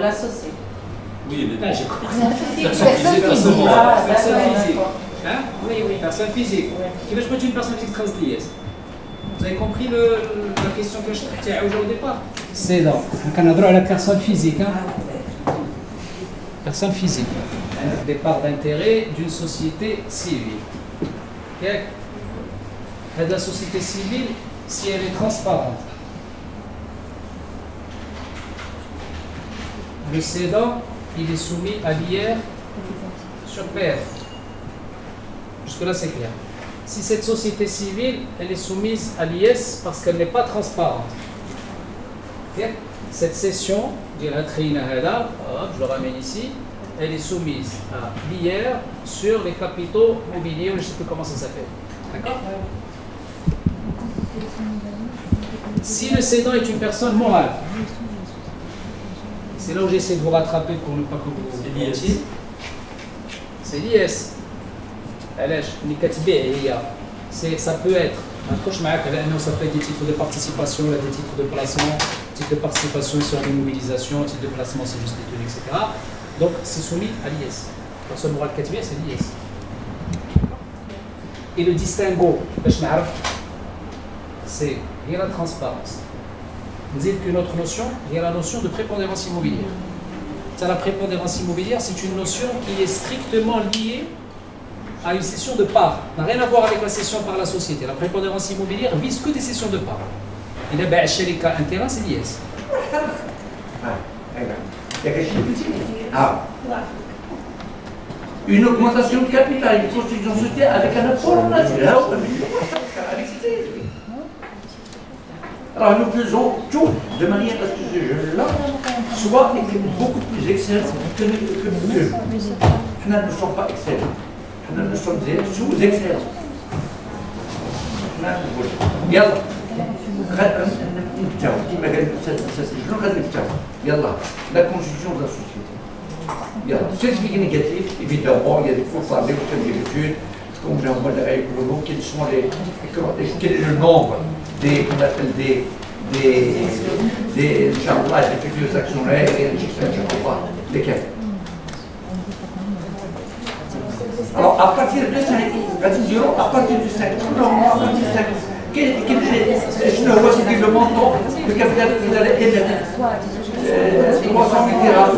l'associé. Oui, mais j'ai compris. Personne physique. Personne physique. Hein? Oui, oui. Personne physique. Qui va jouer une personne physique transliée? Vous avez compris la question que je t'ai au départ? C'est là. On a droit à la personne physique. Hein? Personne physique. Départ d'intérêt d'une société civile. La société civile, si elle est transparente, le cédant, il est soumis à l'IR sur PR. Jusque-là, c'est clair. Si cette société civile, elle est soumise à l'IS parce qu'elle n'est pas transparente. Cette cession, je le ramène ici, elle est soumise à l'IR sur les capitaux mobiliers, je ne sais plus comment ça s'appelle. D'accord? Si le cédant est une personne morale, c'est là où j'essaie de vous rattraper pour ne pas que vous mentiez. C'est l'IS. Ça peut être ça peut être des titres de participation, des titres de placement, titres de participation sur l'immobilisation, titres de placement c'est juste des tenues, etc. Donc c'est soumis à l'IS. Personne morale katibia, c'est l'IS. Et le distinguo, c'est la transparence. Vous dites qu'une autre notion, il y a la notion de prépondérance immobilière. La prépondérance immobilière, c'est une notion qui est strictement liée à une cession de parts. Ça n'a rien à voir avec la cession par la société. La prépondérance immobilière vise que des cessions de parts. Il y a un terrain, c'est l'IS. Une augmentation de capital, une constitution de société avec un apport naturel. Alors nous faisons tout de manière à ce que ce jeu-là soit beaucoup plus excellent que nous. Nous ne sommes pas excellents. Nous sommes sous-excellents. يلا نبتاو كما قال الاستاذ شنو غادي نبتاو يلا لا كونستيتيون de la société. يلا certificat négatif évidemment il y a des faux parler au terme d'études comme j'ai envoyé avec le mot quels sont quel est le nombre des qu'on appelle des futurs actionnaires et je sais pas lesquels. Alors à partir de 5, à partir de 5, non, à partir de 5, je ne vois c'est le montant, le capital que vous allez émettre. 300 000 dirhams.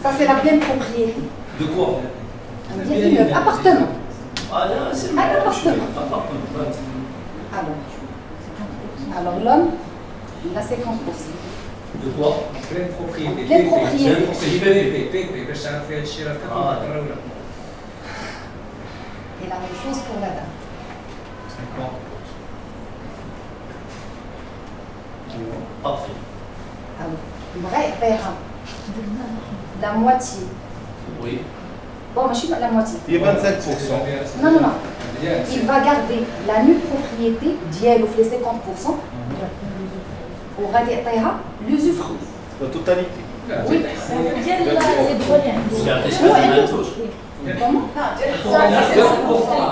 Ça, c'est la pleine propriété. De quoi? Un bien immeuble, appartement. Ah non, c'est un appartement. Alors l'homme, il a 50%. De quoi? Pleine propriété. Pleine propriété. Et la même chose pour la dame. 50. Parfait. Alors, la moitié. Oui. Bon, je suis pas la moitié. Il y a 25%. Non. Il va garder la nue propriété, d'IEL ou les 50%. Au radiateur, l'usufruit. La totalité. Oui. Comment?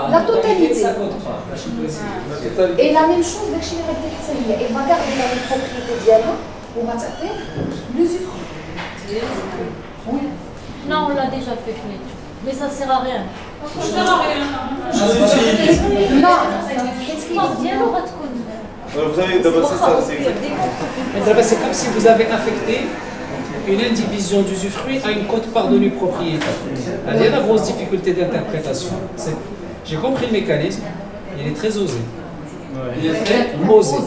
La totalité. Et la même chose avec chez les il va garder la nue propriété d'IEL au radiateur, l'usufruit. Oui. Non, on l'a déjà fait, mais ça sert à rien. Non, qu'est-ce qu'il dit? Vous avez d'abord C'est comme si vous avez affecté une indivision d'usufruit à une quote-part de nue propriété. Il y a une grosse difficulté d'interprétation. J'ai compris le mécanisme, il est très osé. Il est très osé.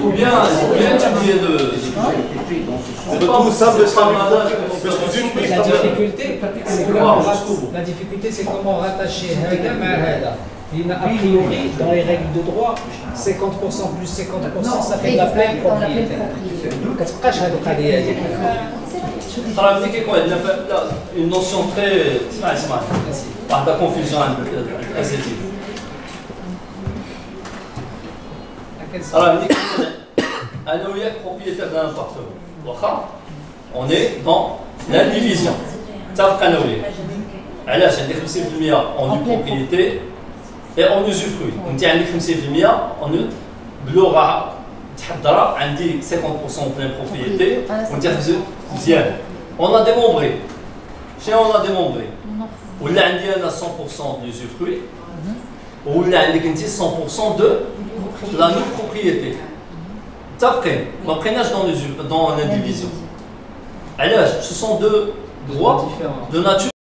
Faut bien étudier tout ça la difficulté, c'est comment rattacher a priori, dans les règles de droit, 50% plus 50%, ça fait de la pleine propriété. une notion très par la confusion esthétique. Alors, on est propriétaire d'un appartement. On est dans l'indivision. Ça, علاش عندك 50% en nue propriété et en usufruit. انت عندك 50% en بلغه تحضر عندي 50% en pleine propriété وانت مزيان. On a démembré. Chez on a démembré. ولا عندي انا 100% de l'usufruit ولا عندك انت 100% de la nue propriété. متفقين؟ ما بقيناش dans l'indivision. علاش؟ Ce sont deux droits de nature